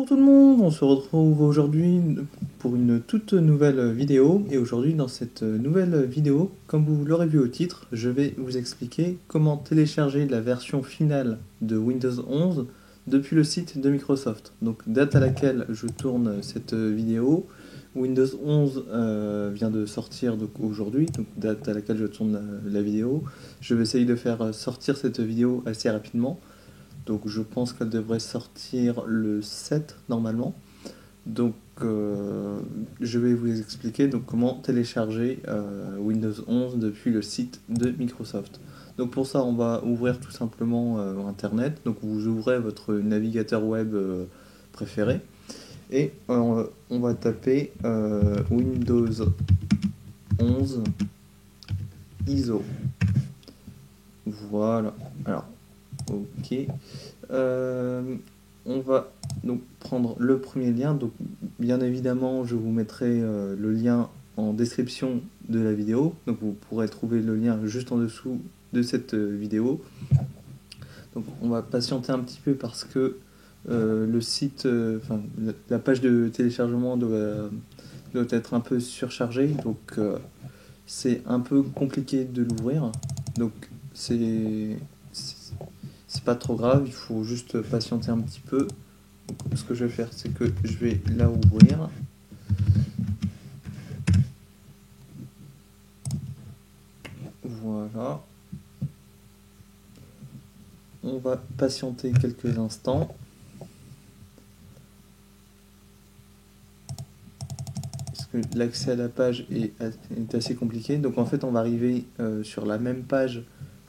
Bonjour tout le monde, on se retrouve aujourd'hui pour une toute nouvelle vidéo et aujourd'hui dans cette nouvelle vidéo, comme vous l'aurez vu au titre, je vais vous expliquer comment télécharger la version finale de Windows 11 depuis le site de Microsoft. Donc date à laquelle je tourne cette vidéo, Windows 11 vient de sortir aujourd'hui, donc date à laquelle je tourne la vidéo. Je vais essayer de faire sortir cette vidéo assez rapidement. Donc je pense qu'elle devrait sortir le 7 normalement. Donc je vais vous expliquer donc, comment télécharger Windows 11 depuis le site de Microsoft. Donc pour ça on va ouvrir tout simplement Internet. Donc vous ouvrez votre navigateur web préféré et on va taper Windows 11 ISO. Voilà. Alors ok. On va donc prendre le premier lien. Donc, bien évidemment, je vous mettrai le lien en description de la vidéo. Donc, vous pourrez trouver le lien juste en dessous de cette vidéo. Donc, on va patienter un petit peu parce que le site, la page de téléchargement doit être un peu surchargée. Donc, c'est un peu compliqué de l'ouvrir. Donc, c'est pas trop grave, il faut juste patienter un petit peu. Donc, ce que je vais faire, c'est que je vais la ouvrir. Voilà. On va patienter quelques instants. Parce que l'accès à la page est assez compliqué. Donc en fait, on va arriver sur la même page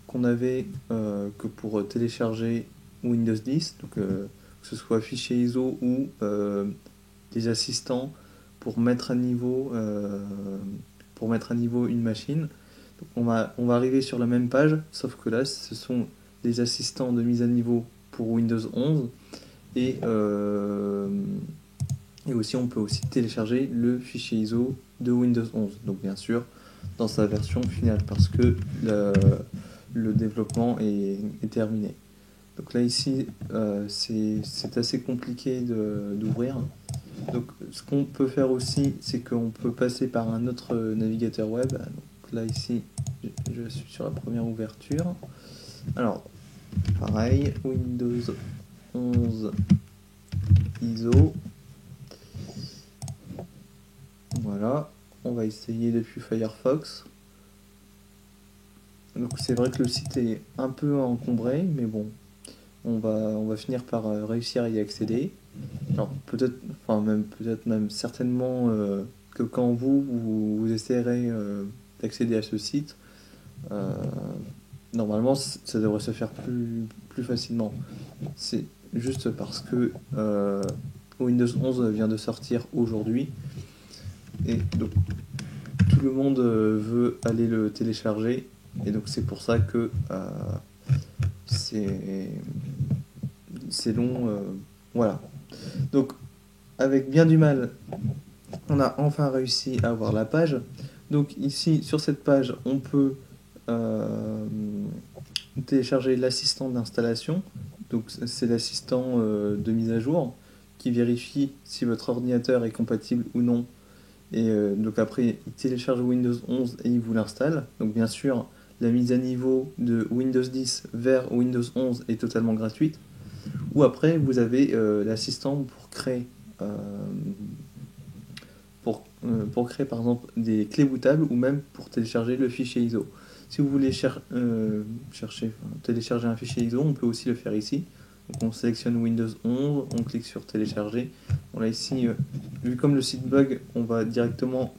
qu'on avait que pour télécharger Windows 10. Donc que ce soit fichier ISO ou des assistants pour mettre à niveau une machine. Donc on va arriver sur la même page, sauf que là ce sont des assistants de mise à niveau pour Windows 11 et aussi on peut aussi télécharger le fichier ISO de Windows 11. Donc bien sûr dans sa version finale parce que le développement est terminé. Donc là ici c'est assez compliqué d'ouvrir. Donc ce qu'on peut faire aussi c'est qu'on peut passer par un autre navigateur web. Donc là ici je suis sur la première ouverture. Alors pareil, Windows 11 ISO. Voilà, on va essayer depuis Firefox. Donc c'est vrai que le site est un peu encombré, mais bon, on va finir par réussir à y accéder. Alors peut-être, peut-être même certainement que quand vous essayerez d'accéder à ce site, normalement ça devrait se faire plus facilement. C'est juste parce que Windows 11 vient de sortir aujourd'hui et donc tout le monde veut aller le télécharger et donc c'est pour ça que c'est long. Voilà. Donc avec bien du mal, on a enfin réussi à avoir la page. Donc ici sur cette page, on peut télécharger l'assistant d'installation. Donc c'est l'assistant de mise à jour qui vérifie si votre ordinateur est compatible ou non. Et donc après, il télécharge Windows 11 et il vous l'installe. Donc bien sûr, la mise à niveau de Windows 10 vers Windows 11 est totalement gratuite. Ou après, vous avez l'assistant pour créer par exemple des clés bootables ou même pour télécharger le fichier ISO. Si vous voulez télécharger un fichier ISO, on peut aussi le faire ici. Donc on sélectionne Windows 11, on clique sur télécharger. On a ici, vu comme le site bug, on va directement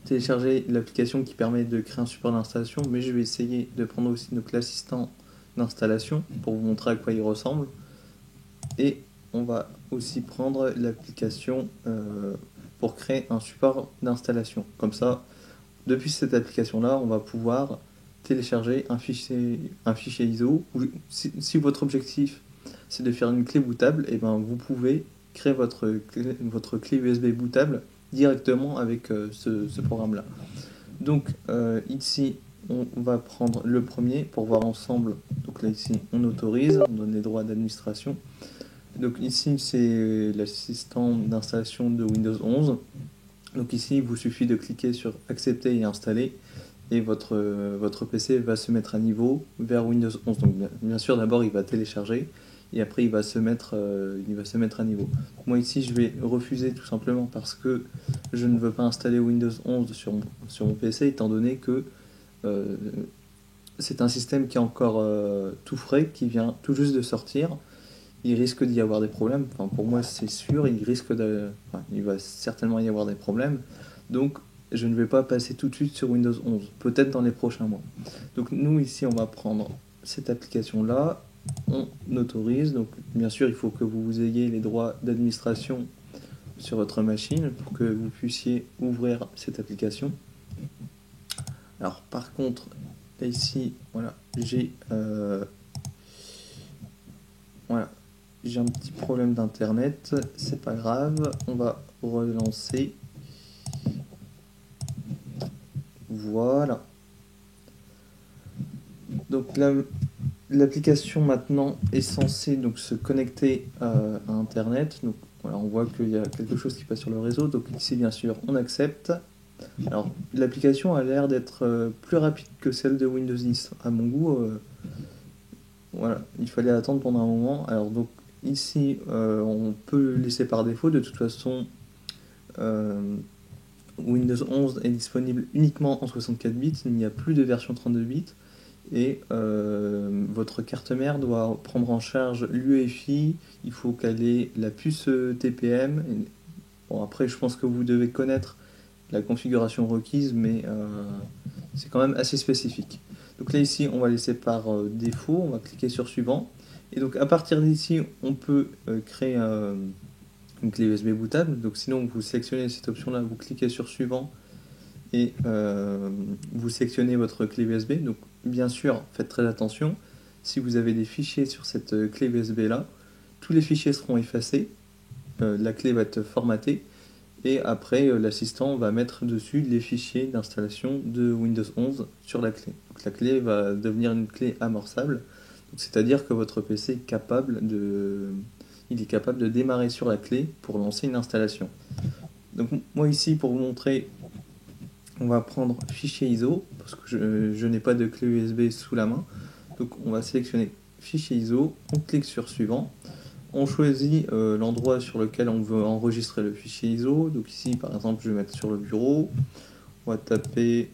télécharger l'application qui permet de créer un support d'installation, mais je vais essayer de prendre aussi l'assistant d'installation pour vous montrer à quoi il ressemble. Et on va aussi prendre l'application pour créer un support d'installation. Comme ça, depuis cette application-là, on va pouvoir télécharger un fichier ISO. Si votre objectif c'est de faire une clé bootable, et ben vous pouvez créer votre clé USB bootable directement avec ce programme-là. Donc ici, on va prendre le premier pour voir ensemble. Donc là ici, on autorise, on donne les droits d'administration. Donc ici c'est l'assistant d'installation de Windows 11. Donc ici il vous suffit de cliquer sur accepter et installer et votre PC va se mettre à niveau vers Windows 11. Donc bien sûr d'abord il va télécharger et après il va se mettre à niveau. Moi ici je vais refuser tout simplement parce que je ne veux pas installer Windows 11 sur mon PC étant donné que euh, c'est un système qui est encore tout frais, qui vient tout juste de sortir. Il risque d'y avoir des problèmes. Enfin, pour moi, c'est sûr, il va certainement y avoir des problèmes. Donc, je ne vais pas passer tout de suite sur Windows 11, peut-être dans les prochains mois. Donc, nous, ici, on va prendre cette application-là, on autorise. Donc, bien sûr, il faut que vous ayez les droits d'administration sur votre machine pour que vous puissiez ouvrir cette application. Alors, par contre, là, ici, voilà, voilà, j'ai un petit problème d'internet, c'est pas grave, on va relancer. Voilà. Donc l'application maintenant est censée donc se connecter à internet. Donc voilà, on voit qu'il y a quelque chose qui passe sur le réseau. Donc ici bien sûr on accepte. Alors l'application a l'air d'être plus rapide que celle de Windows 10. À mon goût, voilà, il fallait attendre pendant un moment. Alors donc ici on peut le laisser par défaut. De toute façon, Windows 11 est disponible uniquement en 64 bits. Il n'y a plus de version 32 bits. Et votre carte mère doit prendre en charge l'UEFI. Il faut qu'elle ait la puce TPM. Bon, après, je pense que vous devez connaître la configuration requise, mais c'est quand même assez spécifique. Donc là ici on va laisser par défaut, on va cliquer sur suivant et donc à partir d'ici on peut créer une clé USB bootable. Donc sinon vous sélectionnez cette option là, vous cliquez sur suivant et vous sélectionnez votre clé USB. Donc bien sûr faites très attention, si vous avez des fichiers sur cette clé USB là, tous les fichiers seront effacés, la clé va être formatée et après l'assistant va mettre dessus les fichiers d'installation de Windows 11 sur la clé. Donc la clé va devenir une clé amorçable, c'est-à-dire que votre PC est capable de démarrer sur la clé pour lancer une installation. Donc moi ici pour vous montrer, on va prendre fichier ISO parce que je n'ai pas de clé USB sous la main. Donc on va sélectionner fichier ISO, on clique sur suivant. On choisit l'endroit sur lequel on veut enregistrer le fichier ISO. Donc ici, par exemple, je vais mettre sur le bureau. On va taper,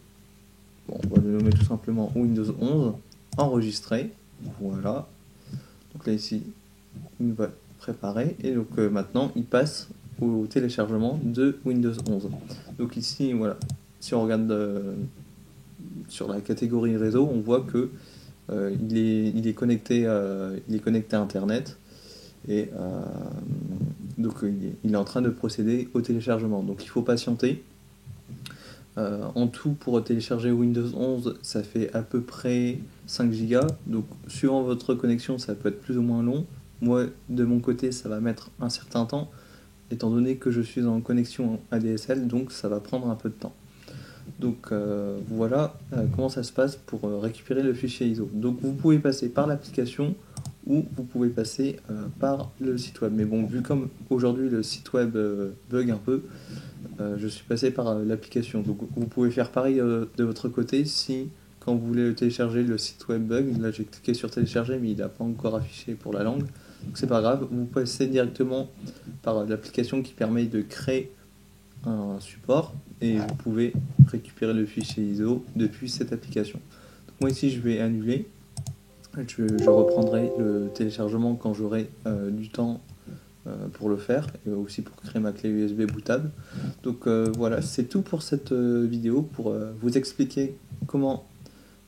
bon, on va le nommer tout simplement Windows 11, enregistrer. Voilà. Donc là ici, il va préparer et donc maintenant il passe au téléchargement de Windows 11. Donc ici, voilà, si on regarde sur la catégorie réseau, on voit que il est connecté à Internet. Et donc il est en train de procéder au téléchargement. Donc il faut patienter. En tout, pour télécharger Windows 11, ça fait à peu près 5 Go. Donc suivant votre connexion, ça peut être plus ou moins long. Moi, de mon côté, ça va mettre un certain temps, étant donné que je suis en connexion ADSL, donc ça va prendre un peu de temps. Donc voilà comment ça se passe pour récupérer le fichier ISO. Donc vous pouvez passer par l'application ou vous pouvez passer par le site web. Mais bon, vu comme aujourd'hui le site web bug un peu, je suis passé par l'application. Donc vous pouvez faire pareil de votre côté si quand vous voulez le télécharger, le site web bug. Là j'ai cliqué sur télécharger mais il n'a pas encore affiché pour la langue. Donc c'est pas grave, vous passez directement par l'application qui permet de créer un support et vous pouvez récupérer le fichier ISO depuis cette application. Donc moi ici je vais annuler. Je reprendrai le téléchargement quand j'aurai du temps pour le faire et aussi pour créer ma clé USB bootable. Donc voilà, c'est tout pour cette vidéo pour vous expliquer comment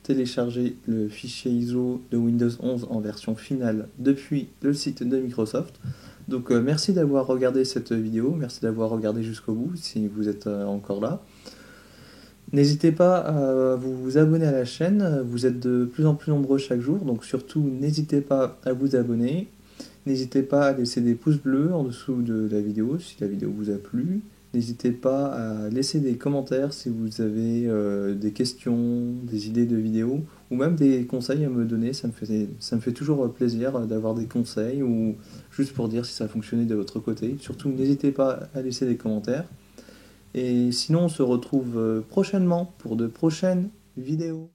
télécharger le fichier ISO de Windows 11 en version finale depuis le site de Microsoft. Donc merci d'avoir regardé cette vidéo, merci d'avoir regardé jusqu'au bout si vous êtes encore là. N'hésitez pas à vous abonner à la chaîne, vous êtes de plus en plus nombreux chaque jour, donc surtout n'hésitez pas à vous abonner. N'hésitez pas à laisser des pouces bleus en dessous de la vidéo si la vidéo vous a plu. N'hésitez pas à laisser des commentaires si vous avez des questions, des idées de vidéos, ou même des conseils à me donner. Ça me fait toujours plaisir d'avoir des conseils, ou juste pour dire si ça a fonctionné de votre côté. Surtout, n'hésitez pas à laisser des commentaires. Et sinon, on se retrouve prochainement pour de prochaines vidéos.